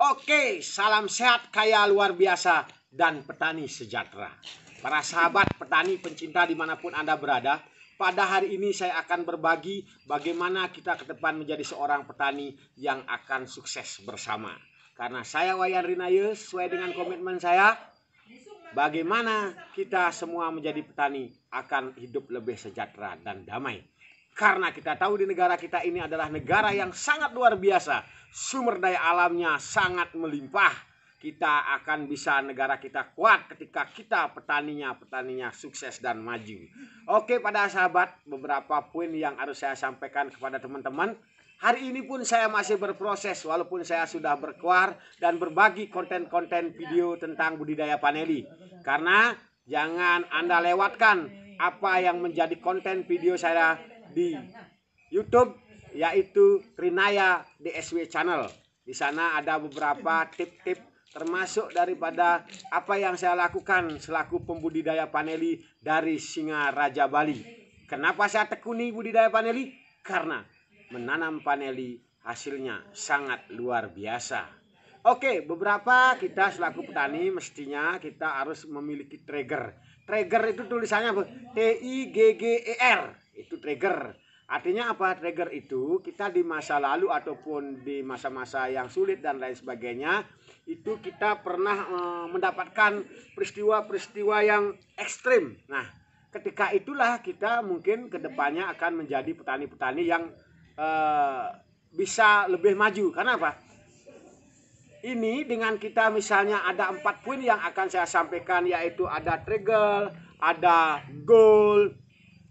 Oke, salam sehat kaya luar biasa dan petani sejahtera. Para sahabat petani pencinta dimanapun Anda berada, pada hari ini saya akan berbagi bagaimana kita ke depan menjadi seorang petani yang akan sukses bersama. Karena saya Wayan Rinaye, sesuai dengan komitmen saya, bagaimana kita semua menjadi petani akan hidup lebih sejahtera dan damai. Karena kita tahu di negara kita ini adalah negara yang sangat luar biasa. Sumber daya alamnya sangat melimpah. Kita akan bisa negara kita kuat ketika kita petaninya sukses dan maju. Oke, pada sahabat, beberapa poin yang harus saya sampaikan kepada teman-teman. Hari ini pun saya masih berproses walaupun saya sudah berkeluar dan berbagi konten-konten video tentang budidaya paneli. Karena jangan Anda lewatkan apa yang menjadi konten video saya di YouTube, yaitu Rinaya DSW Channel. Di sana ada beberapa tip-tip termasuk daripada apa yang saya lakukan selaku pembudidaya paneli dari Singaraja Bali. Kenapa saya tekuni budidaya paneli? Karena menanam paneli hasilnya sangat luar biasa. Oke, beberapa kita selaku petani mestinya kita harus memiliki trigger. Trigger itu tulisannya TIGGER. Itu trigger. Artinya apa? Trigger itu kita di masa lalu ataupun di masa-masa yang sulit dan lain sebagainya, itu kita pernah mendapatkan peristiwa-peristiwa yang ekstrim. Nah, ketika itulah kita mungkin kedepannya akan menjadi petani-petani yang bisa lebih maju. Karena apa? Ini dengan kita misalnya ada 4 poin yang akan saya sampaikan, yaitu ada trigger, ada goal,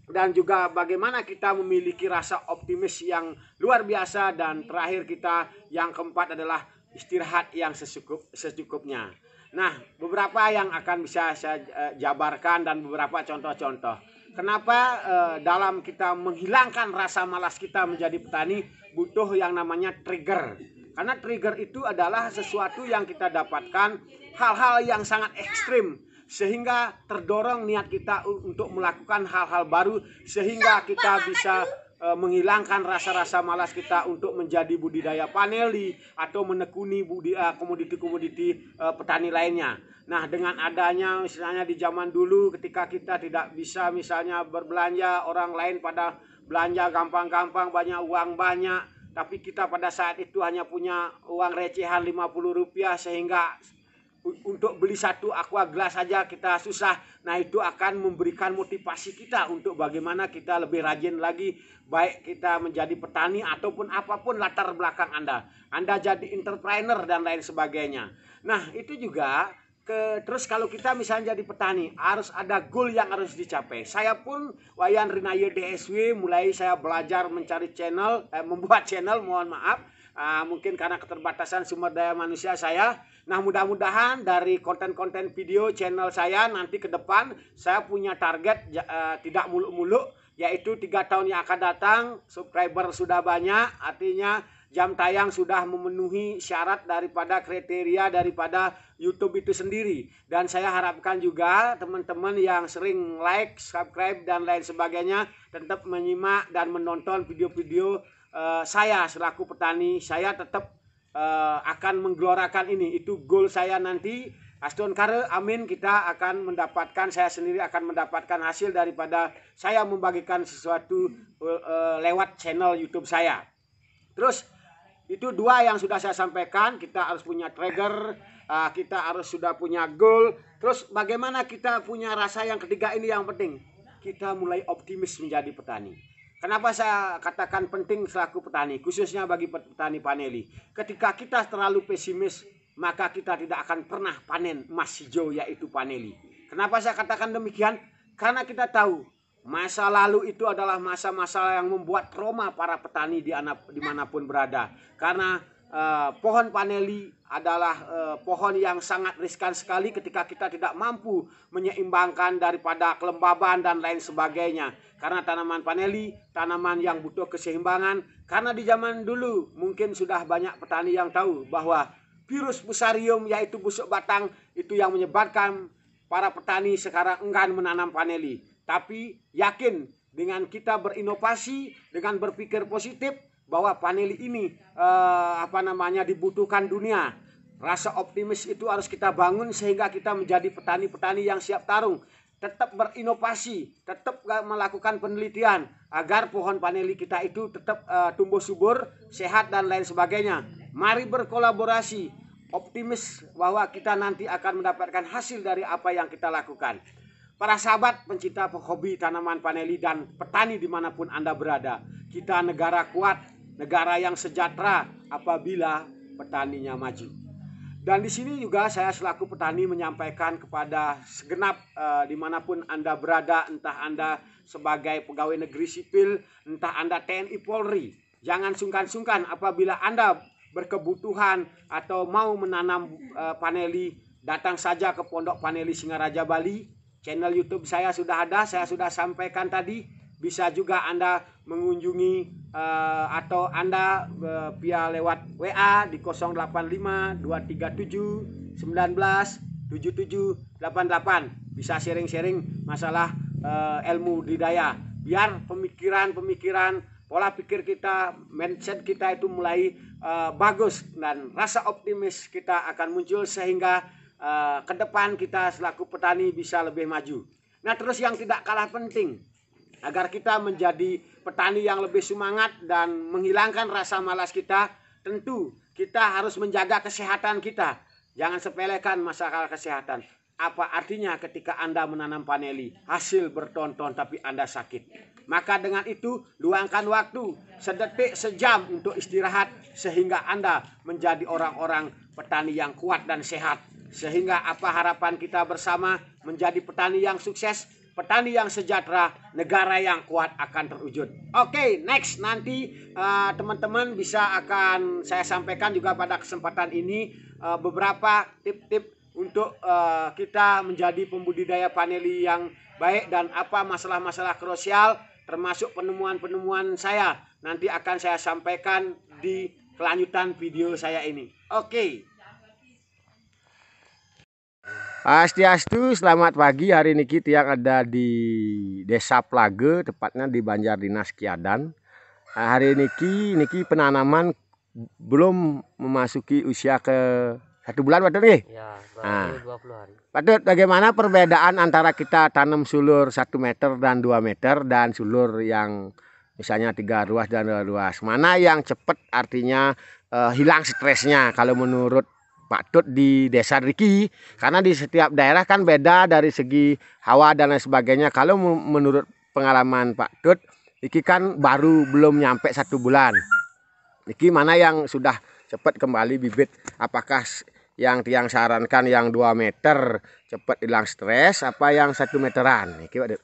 dan juga bagaimana kita memiliki rasa optimis yang luar biasa, dan terakhir kita yang keempat adalah istirahat yang secukupnya. Nah, beberapa yang akan bisa saya jabarkan dan beberapa contoh-contoh. Kenapa dalam kita menghilangkan rasa malas kita menjadi petani butuh yang namanya trigger. Karena trigger itu adalah sesuatu yang kita dapatkan hal-hal yang sangat ekstrim, sehingga terdorong niat kita untuk melakukan hal-hal baru, sehingga kita bisa menghilangkan rasa-rasa malas kita untuk menjadi budidaya paneli atau menekuni komoditi-komoditi petani lainnya. Nah, dengan adanya misalnya di zaman dulu ketika kita tidak bisa misalnya berbelanja, orang lain pada belanja gampang-gampang, banyak uang banyak, tapi kita pada saat itu hanya punya uang recehan Rp50 sehingga untuk beli satu aqua gelas saja kita susah. Nah, itu akan memberikan motivasi kita untuk bagaimana kita lebih rajin lagi, baik kita menjadi petani ataupun apapun latar belakang Anda. Anda jadi entrepreneur dan lain sebagainya. Nah, itu juga terus kalau kita misalnya jadi petani harus ada goal yang harus dicapai. Saya pun Wayan Rinaye DSW mulai saya belajar mencari channel, membuat channel, mohon maaf. Mungkin karena keterbatasan sumber daya manusia saya. Nah, mudah-mudahan dari konten-konten video channel saya nanti ke depan saya punya target tidak muluk-muluk, yaitu 3 tahun yang akan datang subscriber sudah banyak, artinya jam tayang sudah memenuhi syarat daripada kriteria daripada YouTube itu sendiri. Dan saya harapkan juga teman-teman yang sering like, subscribe dan lain sebagainya tetap menyimak dan menonton video-video saya selaku petani. Saya tetap akan menggelorakan ini. Itu goal saya nanti. Aston kare, amin, kita akan mendapatkan, saya sendiri akan mendapatkan hasil daripada saya membagikan sesuatu lewat channel YouTube saya. Terus itu 2 yang sudah saya sampaikan. Kita harus punya trigger, kita harus sudah punya goal. Terus bagaimana kita punya rasa yang ketiga ini yang penting. Kita mulai optimis menjadi petani. Kenapa saya katakan penting selaku petani, khususnya bagi petani paneli. Ketika kita terlalu pesimis, maka kita tidak akan pernah panen emas hijau, yaitu paneli. Kenapa saya katakan demikian? Karena kita tahu masa lalu itu adalah masa-masa yang membuat trauma para petani dimanapun berada. Karena pohon paneli adalah pohon yang sangat riskan sekali ketika kita tidak mampu menyeimbangkan daripada kelembaban dan lain sebagainya. Karena tanaman paneli, tanaman yang butuh keseimbangan. Karena di zaman dulu mungkin sudah banyak petani yang tahu bahwa virus fusarium, yaitu busuk batang, itu yang menyebabkan para petani sekarang enggan menanam paneli. Tapi yakin dengan kita berinovasi, dengan berpikir positif bahwa paneli ini dibutuhkan dunia. Rasa optimis itu harus kita bangun sehingga kita menjadi petani-petani yang siap tarung. Tetap berinovasi, tetap melakukan penelitian agar pohon paneli kita itu tetap tumbuh subur, sehat dan lain sebagainya. Mari berkolaborasi, optimis bahwa kita nanti akan mendapatkan hasil dari apa yang kita lakukan. Para sahabat pencinta hobi tanaman paneli dan petani dimanapun Anda berada, kita negara kuat, negara yang sejahtera apabila petaninya maju. Dan di sini juga saya selaku petani menyampaikan kepada segenap dimanapun Anda berada, entah Anda sebagai pegawai negeri sipil, entah Anda TNI Polri, jangan sungkan-sungkan apabila Anda berkebutuhan atau mau menanam paneli, datang saja ke Pondok Paneli Singaraja Bali. Channel YouTube saya sudah ada, saya sudah sampaikan tadi. Bisa juga Anda mengunjungi atau Anda via lewat WA di 085 237 19 77 88. Bisa sharing-sharing masalah ilmu budidaya. Biar pemikiran-pemikiran, pola pikir kita, mindset kita itu mulai bagus dan rasa optimis kita akan muncul sehingga ke depan kita selaku petani bisa lebih maju. Nah, terus yang tidak kalah penting, agar kita menjadi petani yang lebih semangat dan menghilangkan rasa malas kita, tentu kita harus menjaga kesehatan kita. Jangan sepelekan masalah kesehatan. Apa artinya ketika Anda menanam paneli, hasil bertonton tapi Anda sakit? Maka dengan itu, luangkan waktu sedetik, sejam untuk istirahat sehingga Anda menjadi orang-orang petani yang kuat dan sehat. Sehingga apa harapan kita bersama menjadi petani yang sukses, petani yang sejahtera, negara yang kuat akan terwujud. Oke, next nanti teman-teman bisa akan saya sampaikan juga pada kesempatan ini beberapa tip-tip untuk kita menjadi pembudidaya paneli yang baik dan apa masalah-masalah krusial termasuk penemuan-penemuan saya nanti akan saya sampaikan di kelanjutan video saya ini. Oke. Swastiastu, selamat pagi. Hari ini kita ada di Desa Plage, tepatnya di Banjar Dinas Kiadan. Hari ini penanaman belum memasuki usia ke 1 bulan, Patut nih? Ya, baru 20 hari. Patut, bagaimana perbedaan antara kita tanam sulur 1 meter dan 2 meter dan sulur yang misalnya 3 ruas dan 2 ruas? Mana yang cepat artinya hilang stresnya kalau menurut Pak Tut di desa Riki, karena di setiap daerah kan beda dari segi hawa dan lain sebagainya. Kalau menurut pengalaman Pak Tut, iki kan baru belum nyampe 1 bulan. Iki mana yang sudah cepat kembali bibit? Apakah yang tiang sarankan yang 2 meter cepat hilang stres, apa yang 1 meteran? Iki Pak Tut.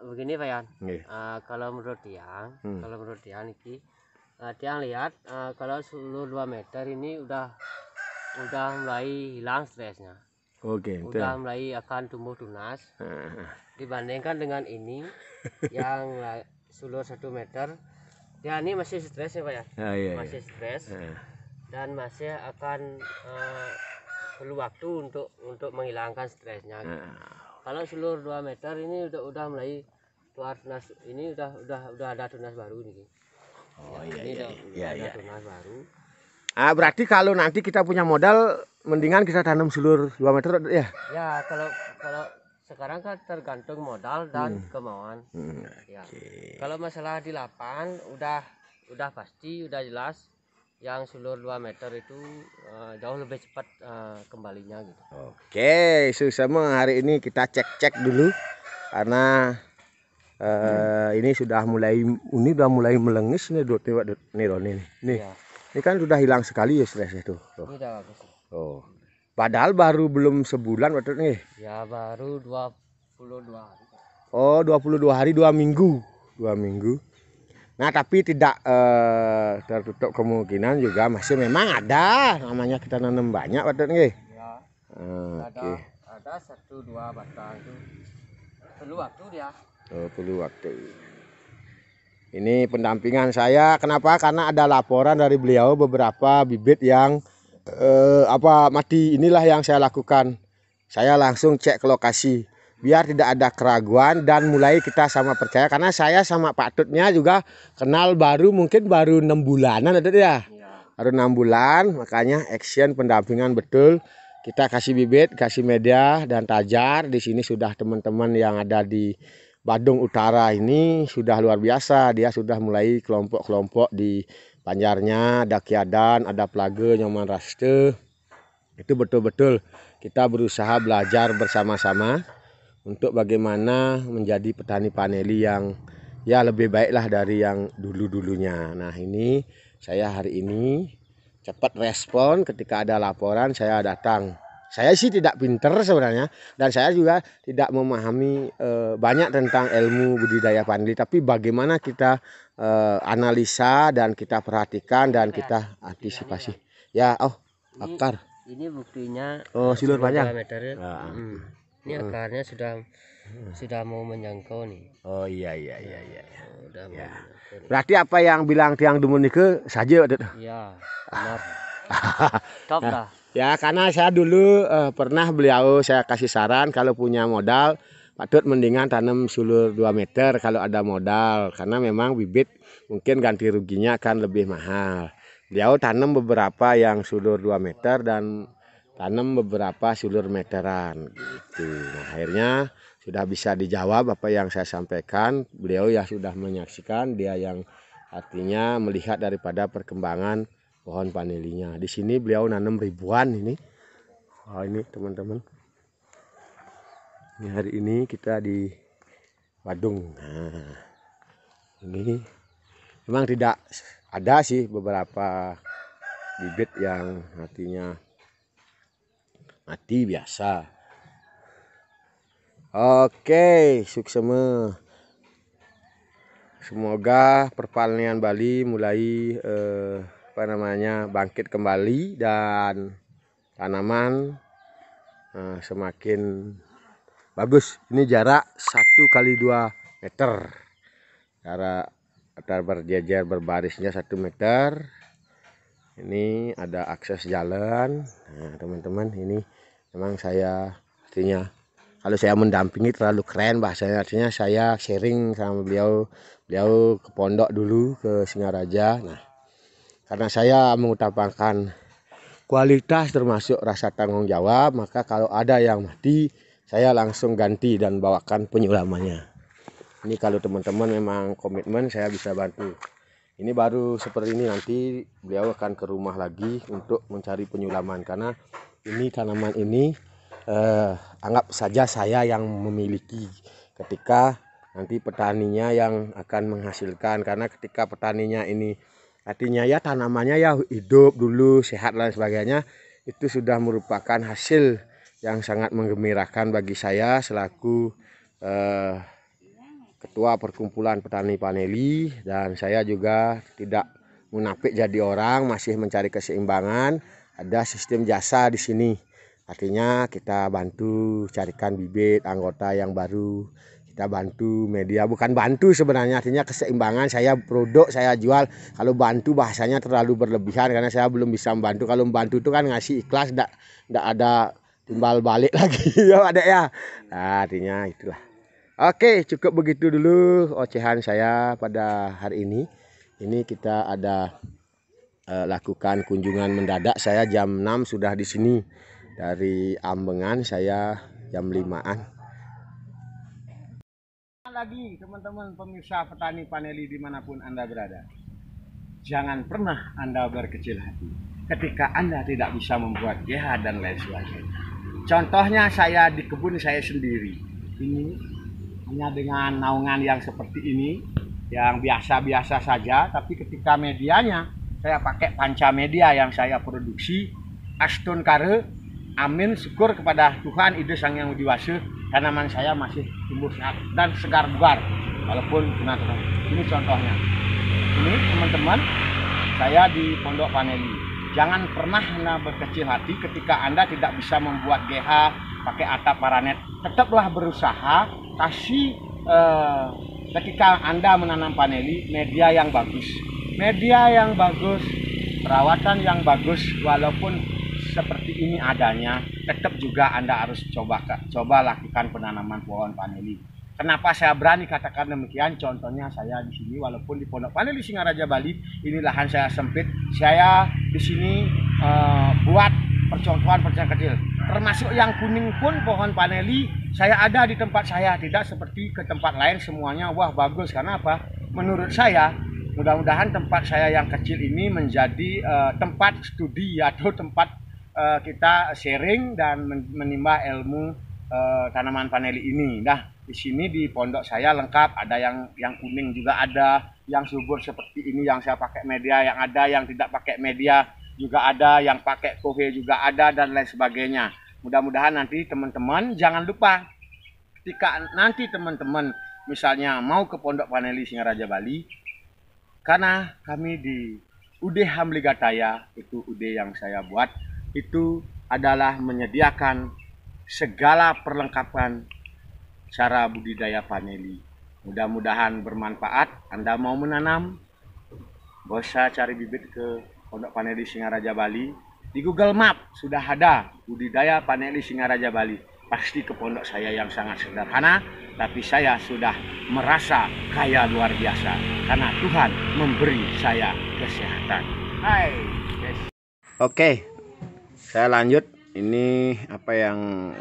Begini Pak Yan, kalau menurut tiang, iki tiang lihat kalau sulur 2 meter ini udah mulai hilang stresnya. Oke, udah mulai akan tumbuh tunas. Dibandingkan dengan ini yang sulur 1 meter, ya ini masih stres ya Pak ya. Masih stres dan masih akan perlu waktu untuk menghilangkan stresnya. Kalau sulur 2 meter ini udah mulai keluar tunas, ini udah ada tunas baru nih. Ada tunas baru. Berarti kalau nanti kita punya modal, mendingan kita tanam sulur 2 meter ya? Ya, kalau sekarang kan tergantung modal dan kemauan. Ya. Kalau masalah di lapangan udah pasti, udah jelas yang sulur 2 meter itu jauh lebih cepat kembalinya gitu. Oke, sama hari ini kita cek dulu karena ini sudah mulai melengis nih nih. Ya. Ini kan sudah hilang sekali ya stresnya tuh. Oh. Padahal baru belum sebulan Pak nih. Ya, baru 22 hari. Oh, 22 hari, 2 minggu. 2 minggu. Nah, tapi tidak tertutup kemungkinan juga masih memang ada namanya kita nanam banyak Pak nih. Ya. Ada 1-2 batang itu. Perlu waktu dia. Oh, perlu waktu. Ini pendampingan saya. Kenapa? Karena ada laporan dari beliau beberapa bibit yang mati. Inilah yang saya lakukan. Saya langsung cek ke lokasi biar tidak ada keraguan dan mulai kita sama percaya. Karena saya sama Pak Tutnya juga kenal mungkin baru 6 bulanan ada ya. baru 6 bulan, makanya action pendampingan betul. Kita kasih bibit, kasih media dan tajar. Di sini sudah teman-teman yang ada di Badung Utara ini sudah luar biasa. Dia sudah mulai kelompok-kelompok di Banjarnya, ada Kiadan, ada Plage, Nyoman Raste. Itu betul-betul kita berusaha belajar bersama-sama untuk bagaimana menjadi petani paneli yang ya lebih baiklah dari yang dulu-dulunya. Nah ini saya hari ini cepat respon ketika ada laporan saya datang. Saya sih tidak pinter sebenarnya dan saya juga tidak memahami banyak tentang ilmu budidaya paneli. Tapi bagaimana kita analisa dan kita perhatikan dan kita antisipasi. Ya, akar. Ini buktinya. Oh, silur panjang. Ini akarnya sudah mau menjangkau nih. Oh iya. Udah mau menjangkau. Berarti apa yang bilang tiang dumun itu saja? Iya, benar. Top dah. Ya karena saya dulu pernah beliau saya kasih saran kalau punya modal patut mendingan tanam sulur 2 meter kalau ada modal, karena memang bibit mungkin ganti ruginya akan lebih mahal. Beliau tanam beberapa yang sulur 2 meter dan tanam beberapa sulur meteran gitu. Nah, akhirnya sudah bisa dijawab apa yang saya sampaikan. Beliau ya sudah menyaksikan, dia yang artinya melihat daripada perkembangan pohon panelinya. Di sini beliau nanam ribuan ini. Oh ini teman-teman. Ini hari ini kita di Badung. Nah, ini memang tidak ada sih beberapa bibit yang artinya mati biasa. Oke, sukses. Semoga pertanian Bali mulai bangkit kembali dan tanaman semakin bagus. Ini jarak 1x2 meter. Jarak berjejer berbarisnya 1 meter. Ini ada akses jalan. Nah, teman-teman, ini memang saya artinya kalau saya mendampingi terlalu keren bahasanya, artinya saya sharing sama beliau ke pondok dulu ke Singaraja. Nah, karena saya mengutamakan kualitas termasuk rasa tanggung jawab, maka kalau ada yang mati saya langsung ganti dan bawakan penyulamannya. Ini kalau teman-teman memang komitmen saya bisa bantu. Ini baru seperti ini, nanti beliau akan ke rumah lagi untuk mencari penyulaman, karena ini tanaman ini anggap saja saya yang memiliki ketika nanti petaninya yang akan menghasilkan. Karena ketika petaninya ini artinya ya tanamannya ya hidup dulu sehat dan sebagainya, itu sudah merupakan hasil yang sangat menggembirakan bagi saya selaku ketua perkumpulan petani paneli. Dan saya juga tidak munafik jadi orang, masih mencari keseimbangan. Ada sistem jasa di sini. Artinya kita bantu carikan bibit anggota yang baru, kita bantu media, bukan bantu sebenarnya, artinya keseimbangan. Saya produk saya jual. Kalau bantu bahasanya terlalu berlebihan karena saya belum bisa membantu. Kalau membantu itu kan ngasih ikhlas, tidak ada timbal balik lagi ya adek ya. Nah, artinya itulah. Oke, cukup begitu dulu ocehan saya pada hari ini. Ini kita ada lakukan kunjungan mendadak. Saya jam 6 sudah di sini. Dari Ambengan saya jam 5-an. Lagi teman-teman pemirsa petani paneli dimanapun Anda berada, jangan pernah Anda berkecil hati ketika Anda tidak bisa membuat GH dan lain sebagainya. Contohnya saya di kebun saya sendiri ini hanya dengan naungan yang seperti ini, yang biasa-biasa saja, tapi ketika medianya saya pakai panca media yang saya produksi Aston Kare. Amin, syukur kepada Tuhan Ide Sang Yang Widi Wase, tanaman saya masih tumbuh sehat dan segar bugar walaupun kena terang. Ini contohnya. Ini teman-teman, saya di pondok paneli. Jangan pernah Anda berkecil hati ketika Anda tidak bisa membuat GH pakai atap paranet. Tetaplah berusaha, kasih ketika Anda menanam paneli media yang bagus. Media yang bagus, perawatan yang bagus, walaupun seperti ini adanya, tetap juga Anda harus coba lakukan penanaman pohon paneli. Kenapa saya berani katakan demikian? Contohnya saya di sini, walaupun di Pondok Paneli Singaraja Bali, ini lahan saya sempit, saya di sini buat percontohan kecil. Termasuk yang kuning pun pohon paneli saya ada di tempat saya, tidak seperti ke tempat lain semuanya wah bagus. Karena apa? Menurut saya, mudah-mudahan tempat saya yang kecil ini menjadi tempat studi atau tempat kita sharing dan menimba ilmu tanaman paneli ini. Nah, di sini di pondok saya lengkap, ada yang kuning juga ada, yang subur seperti ini yang saya pakai media, yang ada yang tidak pakai media juga ada, yang pakai kohe juga ada, dan lain sebagainya. Mudah-mudahan nanti teman-teman jangan lupa ketika nanti teman-teman misalnya mau ke Pondok Paneli Singaraja Bali, karena kami di UD Hamligataya, itu UD yang saya buat, itu adalah menyediakan segala perlengkapan cara budidaya paneli. Mudah-mudahan bermanfaat. Anda mau menanam, gak usah cari bibit ke Pondok Paneli Singaraja Bali. Di Google Map sudah ada budidaya paneli Singaraja Bali. Pasti ke pondok saya yang sangat sederhana, tapi saya sudah merasa kaya luar biasa karena Tuhan memberi saya kesehatan. Hai, guys. Oke, saya lanjut. Ini apa yang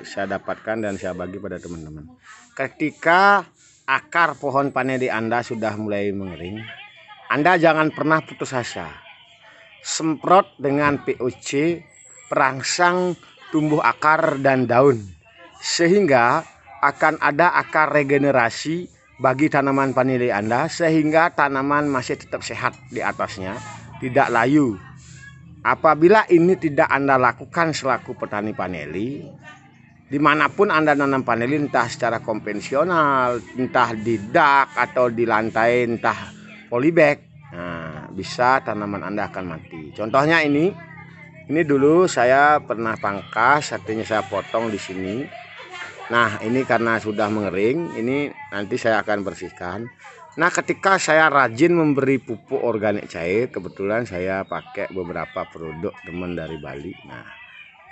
saya dapatkan dan saya bagi pada teman-teman. Ketika akar pohon paneli Anda sudah mulai mengering, Anda jangan pernah putus asa. Semprot dengan POC, perangsang tumbuh akar dan daun, sehingga akan ada akar regenerasi bagi tanaman paneli Anda, sehingga tanaman masih tetap sehat di atasnya, tidak layu. Apabila ini tidak Anda lakukan selaku petani paneli, dimanapun Anda nanam paneli, entah secara konvensional, entah di dak atau di lantai, entah polybag, nah, bisa tanaman Anda akan mati. Contohnya ini dulu saya pernah pangkas, artinya saya potong di sini. Nah, ini karena sudah mengering, ini nanti saya akan bersihkan. Nah, ketika saya rajin memberi pupuk organik cair, kebetulan saya pakai beberapa produk teman dari Bali. Nah,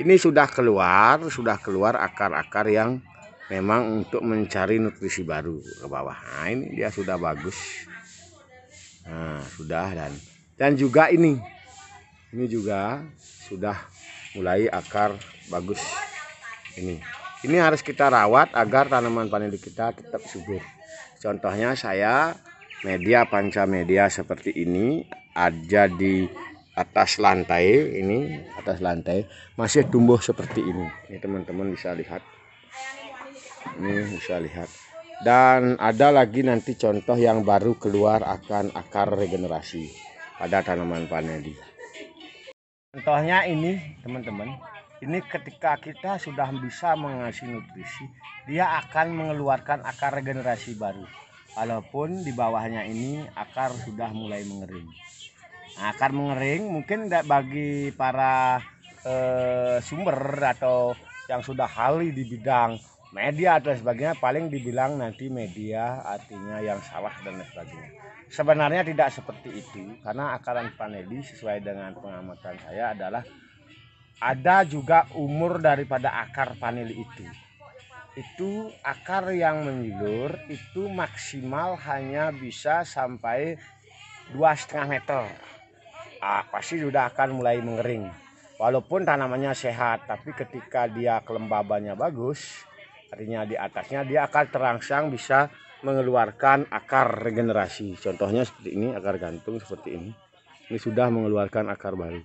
ini sudah keluar akar-akar yang memang untuk mencari nutrisi baru ke bawah. Nah, ini dia sudah bagus. Nah, sudah, dan juga ini juga sudah mulai akar bagus. Ini harus kita rawat agar tanaman paneli kita tetap subur. Contohnya saya media panca media seperti ini ada di atas lantai, atas lantai masih tumbuh seperti ini. Ini teman-teman bisa lihat. Ini bisa lihat. Dan ada lagi nanti contoh yang baru keluar akan akar regenerasi pada tanaman paneli. Contohnya ini teman-teman, ini ketika kita sudah bisa mengasih nutrisi, dia akan mengeluarkan akar regenerasi baru. Walaupun di bawahnya ini akar sudah mulai mengering. Nah, akar mengering mungkin bagi para sumber atau yang sudah ahli di bidang media atau sebagainya, paling dibilang nanti media artinya yang salah dan sebagainya. Sebenarnya tidak seperti itu, karena akaran paneli sesuai dengan pengamatan saya adalah ada juga umur daripada akar paneli itu. Itu akar yang menyilur itu maksimal hanya bisa sampai 2,5 meter. Pasti sudah akan mulai mengering. Walaupun tanamannya sehat, tapi ketika dia kelembabannya bagus, artinya di atasnya dia akan terangsang bisa mengeluarkan akar regenerasi. Contohnya seperti ini, akar gantung seperti ini. Ini sudah mengeluarkan akar baru.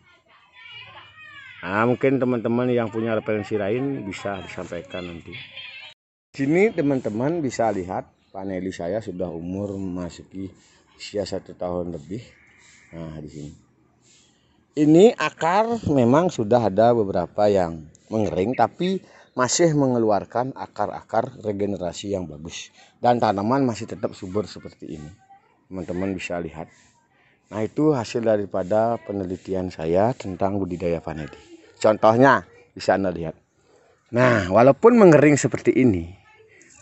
Nah, mungkin teman-teman yang punya referensi lain bisa disampaikan nanti. Sini teman-teman bisa lihat paneli saya sudah umur memasuki usia 1 tahun lebih. Nah, di sini. Ini akar memang sudah ada beberapa yang mengering, tapi masih mengeluarkan akar-akar regenerasi yang bagus, dan tanaman masih tetap subur seperti ini. Teman-teman bisa lihat. Nah, itu hasil daripada penelitian saya tentang budidaya paneli. Contohnya bisa Anda lihat. Nah, walaupun mengering seperti ini,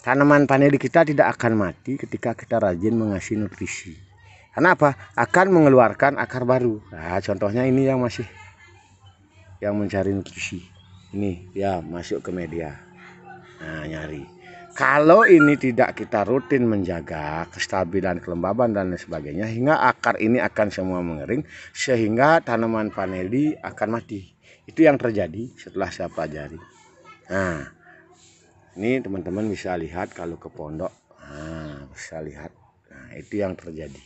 tanaman paneli kita tidak akan mati ketika kita rajin mengasih nutrisi. Karena apa? Akan mengeluarkan akar baru. Nah, contohnya ini yang masih mencari nutrisi. Ini ya masuk ke media. Nah, nyari. Kalau ini tidak kita rutin menjaga kestabilan kelembaban dan lain sebagainya, hingga akar ini akan semua mengering, sehingga tanaman vanili akan mati. Itu yang terjadi setelah saya pelajari. Nah, ini teman-teman bisa lihat kalau ke pondok, nah, bisa lihat. Nah, itu yang terjadi.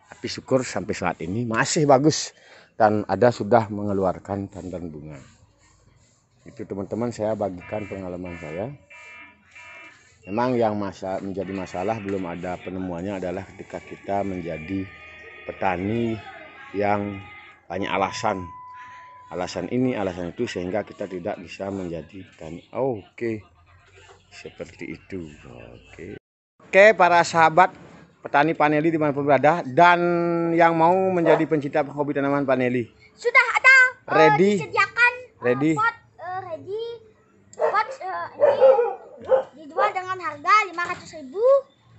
Tapi syukur sampai saat ini masih bagus dan ada sudah mengeluarkan tandan bunga. Itu teman-teman, saya bagikan pengalaman saya. Memang yang menjadi masalah belum ada penemuannya adalah ketika kita menjadi petani yang banyak alasan ini, alasan itu, sehingga kita tidak bisa menjadi petani. Oke. Seperti itu. Oke, para sahabat petani vanili dimanapun berada dan yang mau menjadi pencinta hobi tanaman vanili, sudah ada ready, disediakan ready. pot pot ini dijual dengan harga 500.000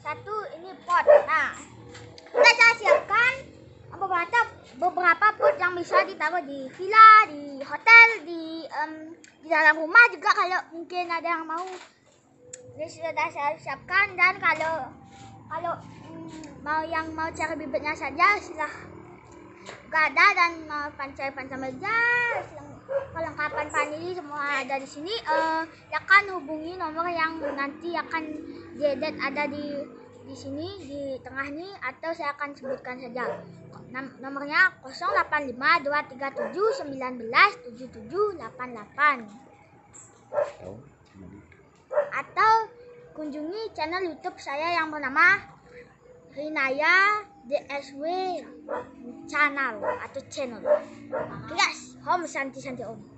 satu ini pot. Nah, sudah saya siapkan beberapa pot yang bisa ditaruh di villa, di hotel, di dalam rumah juga kalau mungkin ada yang mau. Ini sudah saya siapkan, dan kalau mau cari bibitnya saja sudah ada, dan mau cari meja, perlengkapan vanili semua ada di sini. Akan hubungi nomor yang nanti akan diedit ada di sini di tengah ini, atau saya akan sebutkan saja. Nomornya 085237197788. Atau kunjungi channel YouTube saya yang bernama Rinaya DSW channel atau channel. Oke guys, Om Santi Om.